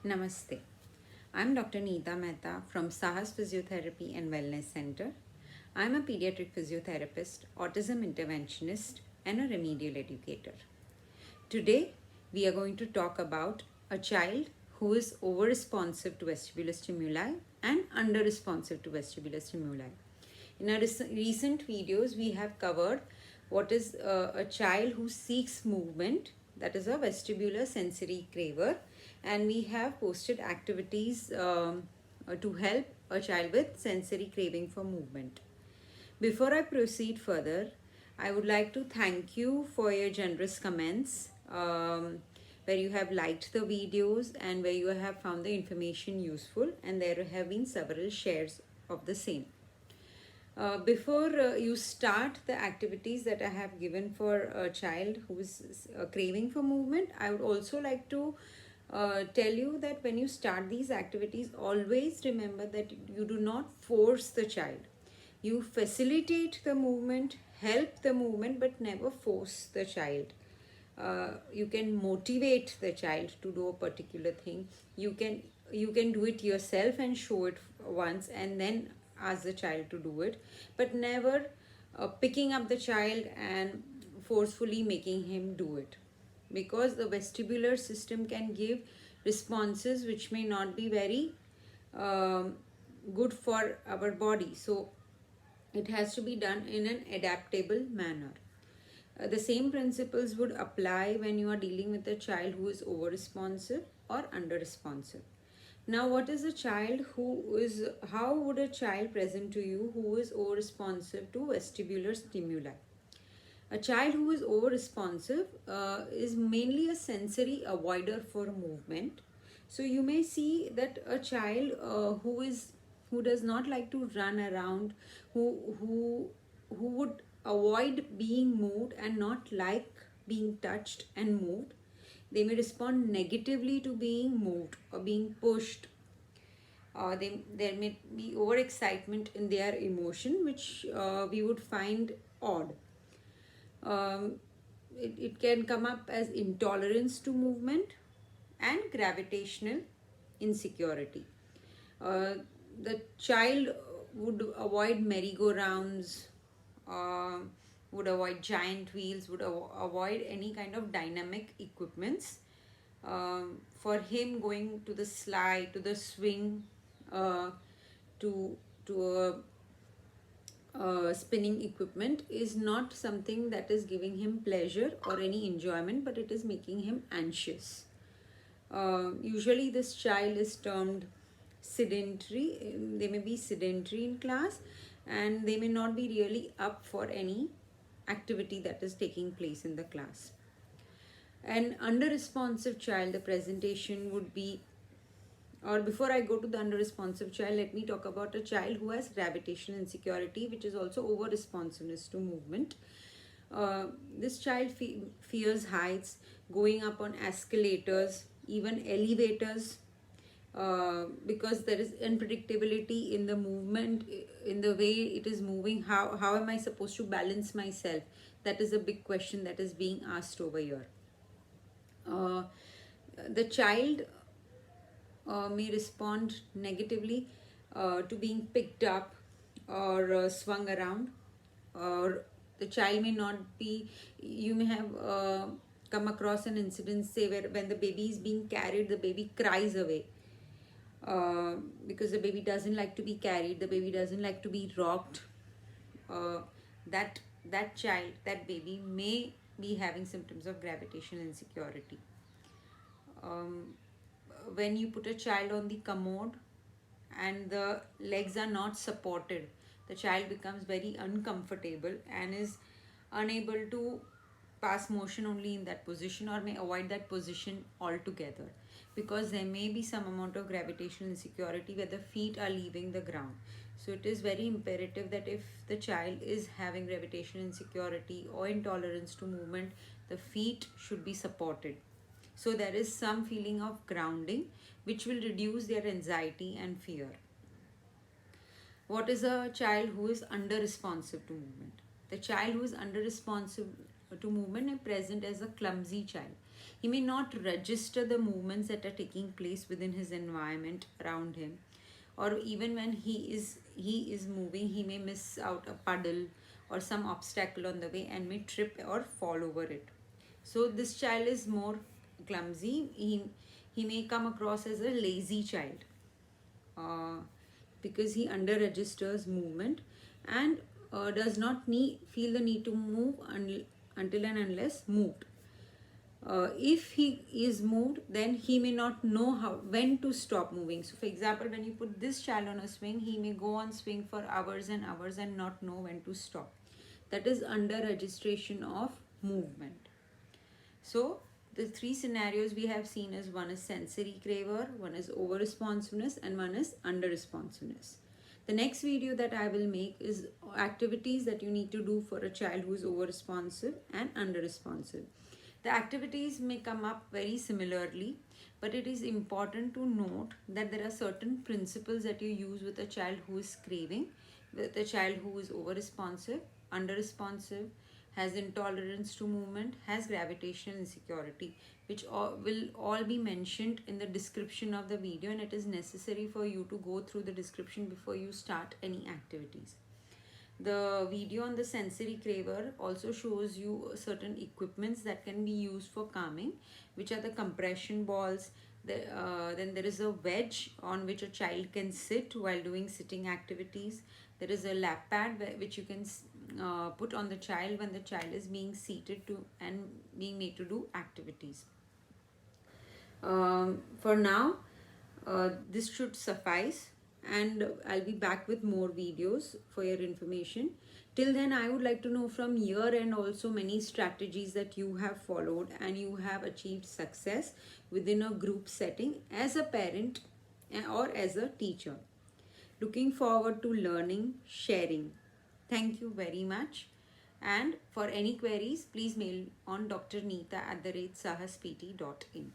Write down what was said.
Namaste. I'm Dr. Neeta Mehta from Sahas Physiotherapy and Wellness Center. I'm a pediatric physiotherapist, autism interventionist, and a remedial educator. Today, we are going to talk about a child who is over-responsive to vestibular stimuli and under-responsive to vestibular stimuli. In our recent videos, we have covered what is a child who seeks movement, that is a vestibular sensory craver, and we have posted activities to help a child with sensory craving for movement. Before I proceed further, I would like to thank you for your generous comments, where you have liked the videos and where you have found the information useful, and there have been several shares of the same. Before you start the activities that I have given for a child who is craving for movement, I would also like to tell you that when you start these activities, always remember that you do not force the child. You facilitate the movement, help the movement, but never force the child. You can motivate the child to do a particular thing. You can do it yourself and show it once, and then ask the child to do it, but never picking up the child and forcefully making him do it, because the vestibular system can give responses which may not be very good for our body. So it has to be done in an adaptable manner. The same principles would apply when you are dealing with a child who is over responsive or under responsive. Now, what is a child who is, how would a child present to you who is over responsive to vestibular stimuli? A child who is over responsive is mainly a sensory avoider for movement. So you may see that a child who does not like to run around, who would avoid being moved and not like being touched and moved. They may respond negatively to being moved or being pushed. There may be overexcitement in their emotion, which we would find odd. Um, it can come up as intolerance to movement and gravitational insecurity. Uh, the child would avoid merry-go-rounds, uh, would avoid giant wheels, would avoid any kind of dynamic equipments. For him, going to the slide, to the swing, uh, to a spinning equipment is not something that is giving him pleasure or any enjoyment, but it is making him anxious. Usually, this child is termed sedentary. They may be sedentary in class, and they may not be really up for any activity that is taking place in the class. An under responsive child, the presentation would be, or before I go to the under responsive child, let me talk about a child who has gravitational insecurity, which is also over responsiveness to movement. This child fears heights, going up on escalators, even elevators, because there is unpredictability in the movement, in the way it is moving. How am I supposed to balance myself? That is a big question that is being asked over here. The child may respond negatively to being picked up or swung around, or the child may not be, you may have come across an incident, say, where when the baby is being carried, the baby cries away, because the baby doesn't like to be carried, the baby doesn't like to be rocked. uh, that child, that baby may be having symptoms of gravitational insecurity. um, when you put a child on the commode and the legs are not supported, the child becomes very uncomfortable and is unable to pass motion only in that position, or may avoid that position altogether, because there may be some amount of gravitational insecurity where the feet are leaving the ground. So it is very imperative that if the child is having gravitational insecurity or intolerance to movement, the feet should be supported, so there is some feeling of grounding which will reduce their anxiety and fear. What is a child who is under responsive to movement? The child who is under responsive to movement may present as a clumsy child. He may not register the movements that are taking place within his environment around him, or even when he is moving, he may miss out a puddle or some obstacle on the way and may trip or fall over it. So this child is more clumsy. He may come across as a lazy child, uh, because he under registers movement and does not feel the need to move until and unless moved. If he is moved, then he may not know when to stop moving. So for example, when you put this child on a swing, he may go on swing for hours and hours and not know when to stop. That is under registration of movement. So the three scenarios we have seen is, one is sensory craver, one is over responsiveness, and one is under responsiveness. The next video that I will make is activities that you need to do for a child who is over responsive and under responsive. The activities may come up very similarly, but it is important to note that there are certain principles that you use with a child who is craving, with a child who is over responsive, under responsive, has intolerance to movement, has gravitational insecurity, which will all be mentioned in the description of the video, and it is necessary for you to go through the description before you start any activities. The video on the sensory craver also shows you certain equipments that can be used for calming, which are the compression balls. Then there is a wedge on which a child can sit while doing sitting activities. There is a lap pad which you can put on the child when the child is being seated to and being made to do activities. For now, this should suffice, and I'll be back with more videos for your information. Till then, I would like to know from your end also many strategies that you have followed and you have achieved success within a group setting as a parent or as a teacher. Looking forward to learning, sharing. Thank you very much. And for any queries, please mail on drneeta@sahaspt.in.